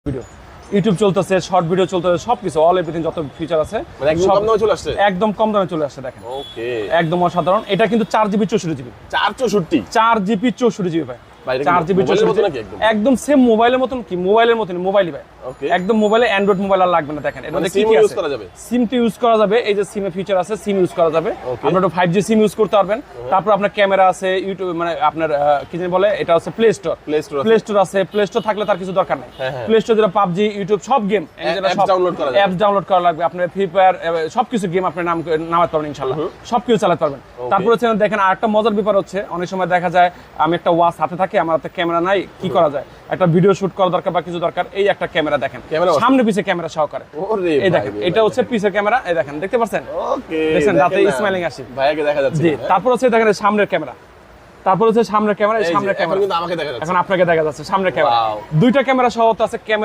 Video YouTube চলতেছে, short video চলতেছে, সবকিছু অল এভরিথিং যত ফিচার আছে মানে একদম কম দামে চলে আসছে। একদম কম দামে চলে আসছে। দেখেন ওকে, একদম অসাধারণ। এটা কিন্তু 4GB 64GB 464 4GB ভাই, ভাই, এটা কি 4GB মোবাইলের মতো 64GB নাকি একদম? একদম সেম মোবাইলের মতন। কি মোবাইলের মতন মোবাইলই ভাই, ওকে, একদম মোবাইলে অ্যান্ড্রয়েড মোবাইল আর লাগবে না। দেখেন এর মানে মধ্যে কি সিম কি ইউজ আছে, করা যাবে। সিম তো ইউজ করা যাবে। এই যে সিমে ফিচার আছে, সিম ইউজ করা যাবে। Okay. আপনার 5G সিম ইউজ করতে পারবেন। তারপর আপনার ক্যামেরা আছে, ইউটিউব মানে আপনার কি জানি বলে, এটা হচ্ছে play store. Play store play store আছে, প্লে স্টোর থাকলে তার কিছু দরকার নেই। হ্যাঁ, হ্যাঁ। প্লে স্টোর যেটা পাবজি, ইউটিউব সব গেম apps download করা যাবে। অ্যাপস ডাউনলোড করা লাগবে। আপনার ফ্রি ফায়ার সবকিছু গেম আপনি নামাতে পারবেন ইনশাআল্লাহ, সবকিছু চালাতে পারবেন। তারপর হচ্ছে দেখেন আরেকটা মজার ব্যাপার হচ্ছে, অনেক সময় দেখা যায় আমি একটা ওয়াচ হাতে থাকে, আমার হাতে ক্যামেরা নাই, কি করা যায়? একটা ভিডিও শুট করা দরকার বা কিছু দরকার, এই একটা ক্যামেরা দেখেন, ক্যামেরা আছে? সামনে পিছে ক্যামেরা সহকারে। ওরে এই ভাই দেখেন রে এটা ভাই, হচ্ছে পিছের ক্যামেরা। এই দেখেন, দেখতে পাচ্ছেন? ওকে, দেখছেন দাঁতে দেখেন না। স্মাইলিং আসে। ভাইয়াকে দেখা যাচ্ছে জি, না, হ্যাঁ? তারপর হচ্ছে দেখেন এই সামনের ক্যামেরা। তারপর হচ্ছে সামনের ক্যামেরা, এই এই যে, সামনের এখন ক্যামেরা। কিন্তু আমাকে দেখা যাচ্ছে। এখন আপনাকে দেখা যাচ্ছে সামনের ক্যামেরা। Wow. দুইটা ক্যামেরা সহ তো আছে। ক্যামেরা